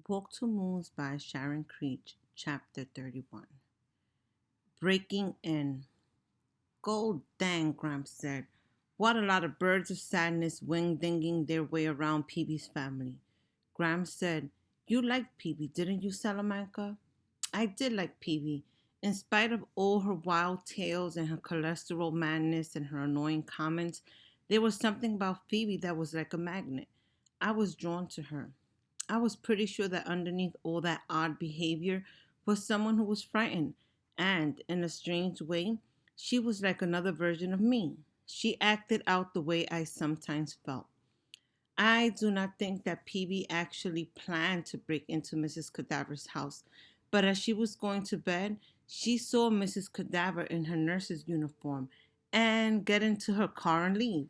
Walk to Moons by Sharon Creech, Chapter 31. Breaking in. Gold dang, Gramps said. What a lot of birds of sadness wing-dinging their way around Peebee's family. Gramps said, You liked Peebee, didn't you, Salamanca? I did like Peebee. In spite of all her wild tales and her cholesterol madness and her annoying comments, there was something about Phoebe that was like a magnet. I was drawn to her. I was pretty sure that underneath all that odd behavior was someone who was frightened, and in a strange way, she was like another version of me. She acted out the way I sometimes felt. I do not think that Peavy actually planned to break into Mrs. Cadaver's house, but as she was going to bed, she saw Mrs. Cadaver in her nurse's uniform and get into her car and leave.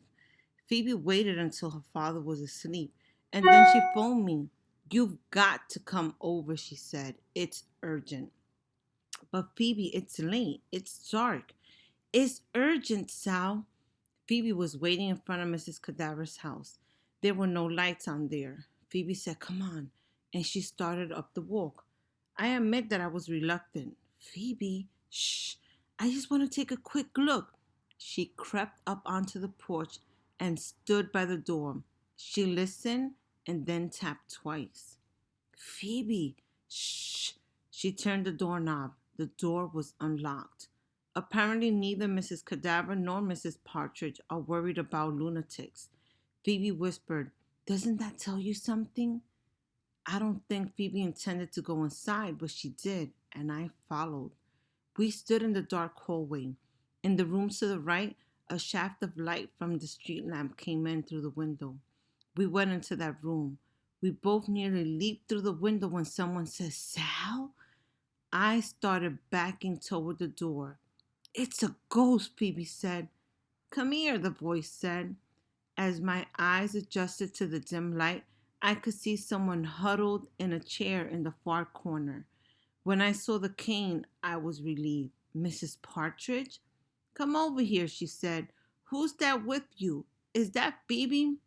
Phoebe waited until her father was asleep, and then she phoned me. You've got to come over, she said. It's urgent. But Phoebe, it's late. It's dark. It's urgent, Sal. Phoebe was waiting in front of Mrs. Cadaver's house. There were no lights on there. Phoebe said, Come on, and she started up the walk. I admit that I was reluctant. Phoebe, shh, I just want to take a quick look. She crept up onto the porch and stood by the door. She listened and then tapped twice. Phoebe, shh. She turned the doorknob. The door was unlocked. Apparently, neither Mrs. Cadaver nor Mrs. Partridge are worried about lunatics. Phoebe whispered, Doesn't that tell you something? I don't think Phoebe intended to go inside, but she did, and I followed. We stood in the dark hallway. In the room to the right, a shaft of light from the street lamp came in through the window. We went into that room. We both nearly leaped through the window when someone said, Sal? I started backing toward the door. It's a ghost, Phoebe said. Come here, the voice said. As my eyes adjusted to the dim light, I could see someone huddled in a chair in the far corner. When I saw the cane, I was relieved. Mrs. Partridge? Come over here, she said. Who's that with you? Is that Phoebe?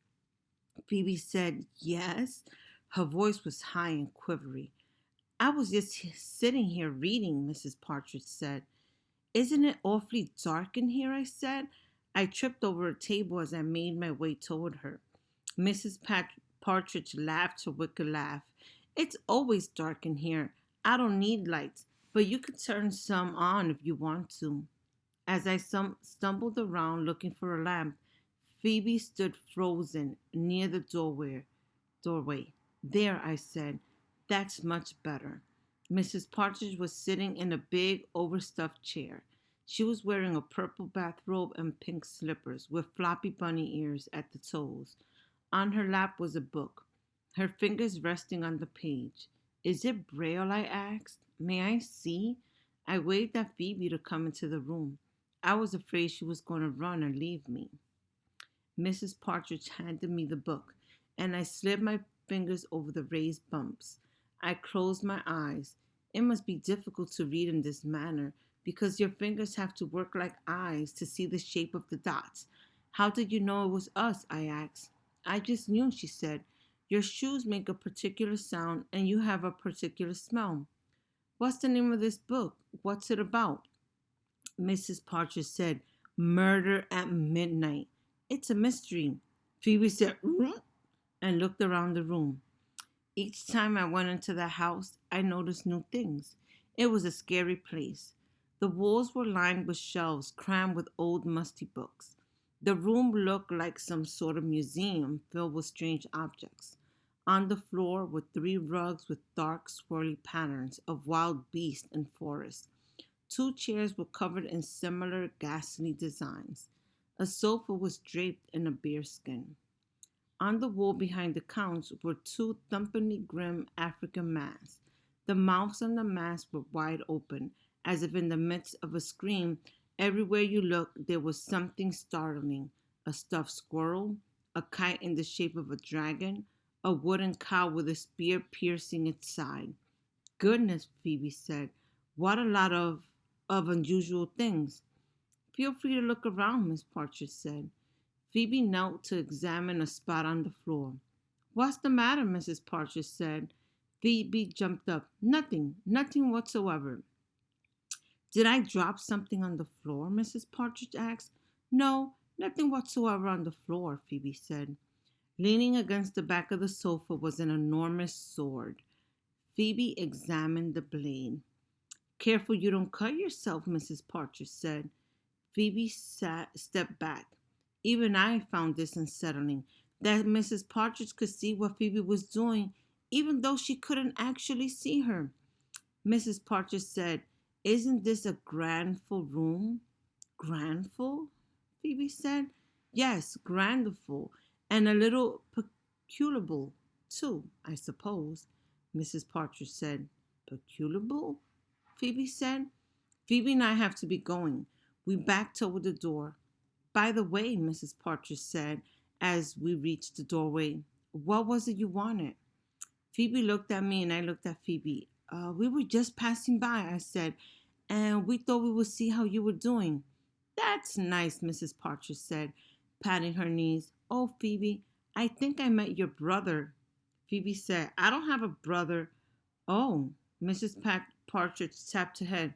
Phoebe said, Yes. Her voice was high and quivery. I was just sitting here reading, Mrs. Partridge said. Isn't it awfully dark in here? I said. I tripped over a table as I made my way toward her. Mrs. Partridge laughed her wicked laugh. It's always dark in here. I don't need lights, but you could turn some on if you want to. As I stumbled around looking for a lamp, Phoebe stood frozen near the doorway. There, I said, that's much better. Mrs. Partridge was sitting in a big, overstuffed chair. She was wearing a purple bathrobe and pink slippers with floppy bunny ears at the toes. On her lap was a book, her fingers resting on the page. Is it Braille? I asked. May I see? I waved at Phoebe to come into the room. I was afraid she was going to run and leave me. Mrs. Partridge handed me the book, and I slid my fingers over the raised bumps. I closed my eyes. It must be difficult to read in this manner because your fingers have to work like eyes to see the shape of the dots. How did you know it was us? I asked. I just knew, she said. Your shoes make a particular sound and you have a particular smell. What's the name of this book? What's it about? Mrs. Partridge said, Murder at Midnight. It's a mystery. Phoebe said, and looked around the room. Each time I went into the house, I noticed new things. It was a scary place. The walls were lined with shelves crammed with old, musty books. The room looked like some sort of museum filled with strange objects. On the floor were three rugs with dark, swirly patterns of wild beasts and forests. Two chairs were covered in similar ghastly designs. A sofa was draped in a bearskin. On the wall behind the counts were two thumpingly grim African masks. The mouths on the masks were wide open, as if in the midst of a scream. Everywhere you looked, there was something startling. A stuffed squirrel, a kite in the shape of a dragon, a wooden cow with a spear piercing its side. Goodness, Phoebe said. What a lot of unusual things. Feel free to look around, Miss Partridge said. Phoebe knelt to examine a spot on the floor. What's the matter? Mrs. Partridge said. Phoebe jumped up. Nothing, nothing whatsoever. Did I drop something on the floor? Mrs. Partridge asked. No, nothing whatsoever on the floor, Phoebe said. Leaning against the back of the sofa was an enormous sword. Phoebe examined the blade. Careful you don't cut yourself, Mrs. Partridge said. Phoebe stepped back. Even I found this unsettling, that Mrs. Partridge could see what Phoebe was doing, even though she couldn't actually see her. Mrs. Partridge said, Isn't this a grandful room? Grandful? Phoebe said. Yes, grandful, and a little peculiable, too, I suppose, Mrs. Partridge said. Peculiable? Phoebe said. Phoebe and I have to be going. We backed toward the door. By the way, Mrs. Partridge said as we reached the doorway, what was it you wanted? Phoebe looked at me and I looked at Phoebe. We were just passing by, I said, and we thought we would see how you were doing. That's nice, Mrs. Partridge said, patting her knees. Oh, Phoebe, I think I met your brother. Phoebe said, I don't have a brother. Oh, Mrs. Partridge tapped her head.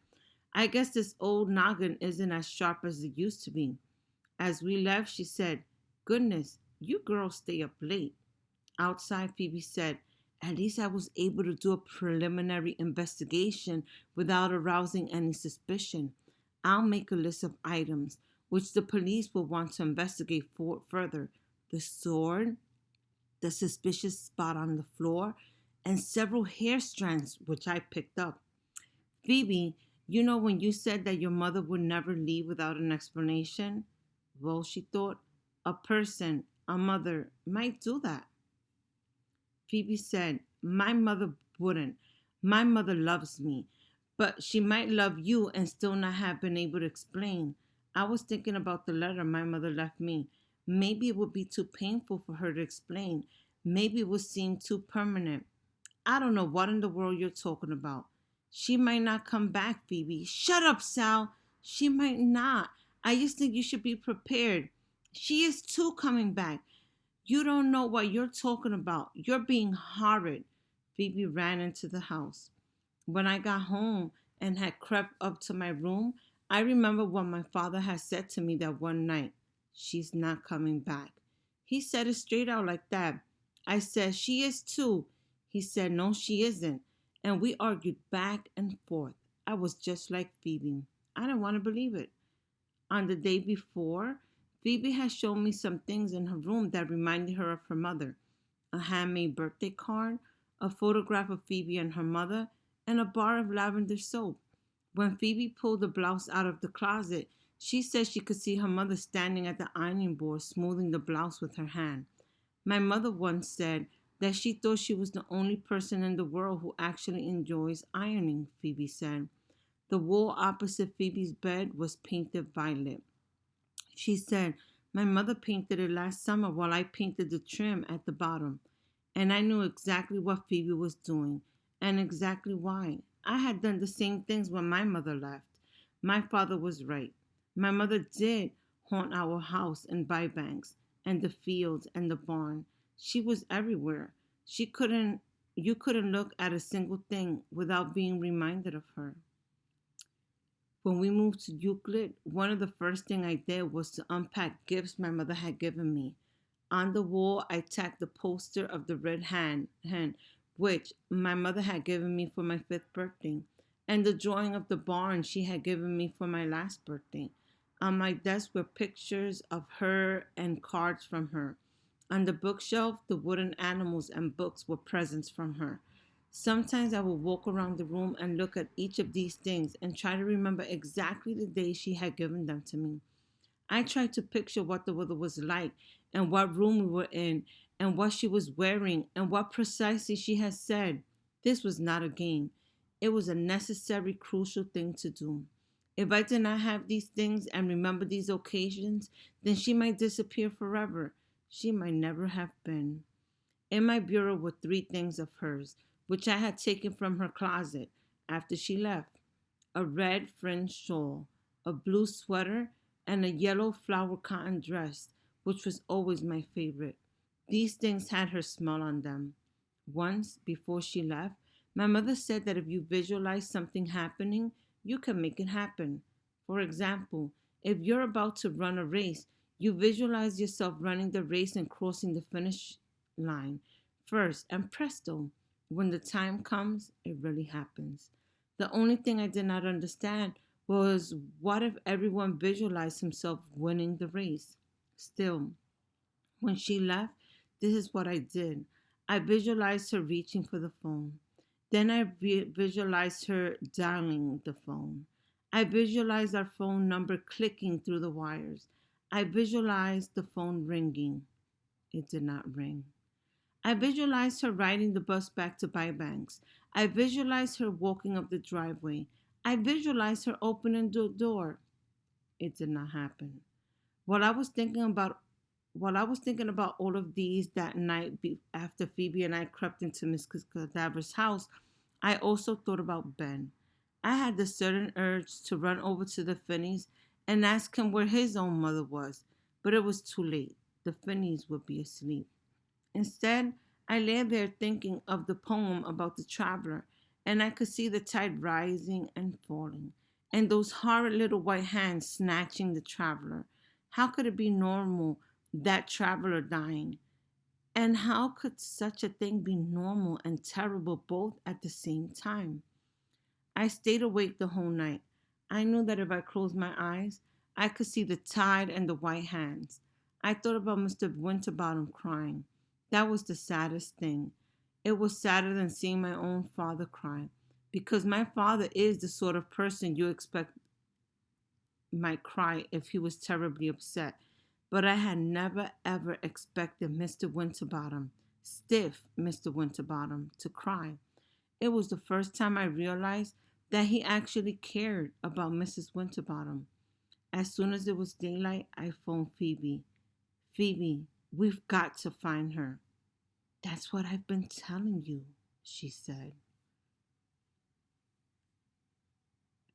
I guess this old noggin isn't as sharp as it used to be. As we left, she said, Goodness, you girls stay up late. Outside, Phoebe said, At least I was able to do a preliminary investigation without arousing any suspicion. I'll make a list of items which the police will want to investigate further. The sword, the suspicious spot on the floor, and several hair strands which I picked up. Phoebe, you know when you said that your mother would never leave without an explanation? Well, she thought, a person, a mother, might do that. Phoebe said, My mother wouldn't. My mother loves me, but she might love you and still not have been able to explain. I was thinking about the letter my mother left me. Maybe it would be too painful for her to explain. Maybe it would seem too permanent. I don't know what in the world you're talking about. She might not come back, Phoebe. Shut up, Sal. She might not. I just think you should be prepared. She is too coming back. You don't know what you're talking about. You're being horrid. Phoebe ran into the house. When I got home and had crept up to my room, I remember what my father had said to me that one night. She's not coming back. He said it straight out like that. I said, She is too. He said, No, she isn't. And we argued back and forth. I was just like Phoebe. I didn't want to believe it. On the day before, Phoebe had shown me some things in her room that reminded her of her mother. A handmade birthday card, a photograph of Phoebe and her mother, and a bar of lavender soap. When Phoebe pulled the blouse out of the closet, she said she could see her mother standing at the ironing board, smoothing the blouse with her hand. My mother once said that she thought she was the only person in the world who actually enjoys ironing, Phoebe said. The wall opposite Phoebe's bed was painted violet. She said, My mother painted it last summer while I painted the trim at the bottom. And I knew exactly what Phoebe was doing and exactly why. I had done the same things when my mother left. My father was right. My mother did haunt our house in Bybanks and the fields and the barn. She was everywhere. You couldn't look at a single thing without being reminded of her. When we moved to Euclid, one of the first things I did was to unpack gifts my mother had given me. On the wall, I tacked the poster of the red hen, which my mother had given me for my 5th birthday, and the drawing of the barn she had given me for my last birthday. On my desk were pictures of her and cards from her. On the bookshelf, the wooden animals and books were presents from her. Sometimes I would walk around the room and look at each of these things and try to remember exactly the day she had given them to me. I tried to picture what the weather was like and what room we were in and what she was wearing and what precisely she had said. This was not a game. It was a necessary, crucial thing to do. If I did not have these things and remember these occasions, then she might disappear forever. She might never have been. In my bureau were 3 things of hers, which I had taken from her closet after she left: a red fringed shawl, a blue sweater, and a yellow flower cotton dress, which was always my favorite. These things had her smell on them. Once, before she left, my mother said that if you visualize something happening, you can make it happen. For example, if you're about to run a race, you visualize yourself running the race and crossing the finish line first, and presto, when the time comes, it really happens. The only thing I did not understand was what if everyone visualized himself winning the race? Still, when she left, this is what I did. I visualized her reaching for the phone. Then I visualized her dialing the phone. I visualized our phone number clicking through the wires. I visualized the phone ringing. It did not ring. I visualized her riding the bus back to Bybanks. I visualized her walking up the driveway. I visualized her opening the door. It did not happen. While I was thinking about while I was thinking about all of these that night after Phoebe and I crept into Miss Cadaver's house, I also thought about Ben. I had the sudden urge to run over to the Finneys and ask him where his own mother was, but it was too late. The Finneys would be asleep. Instead, I lay there thinking of the poem about the traveler, and I could see the tide rising and falling, and those horrid little white hands snatching the traveler. How could it be normal, that traveler dying? And how could such a thing be normal and terrible both at the same time? I stayed awake the whole night. I knew that if I closed my eyes, I could see the tide and the white hands. I thought about Mr. Winterbottom crying. That was the saddest thing. It was sadder than seeing my own father cry, because my father is the sort of person you expect might cry if he was terribly upset. But I had never ever expected Mr. Winterbottom, stiff Mr. Winterbottom, to cry. It was the first time I realized that he actually cared about Mrs. Winterbottom. As soon as it was daylight, I phoned Phoebe. Phoebe, we've got to find her. That's what I've been telling you, she said.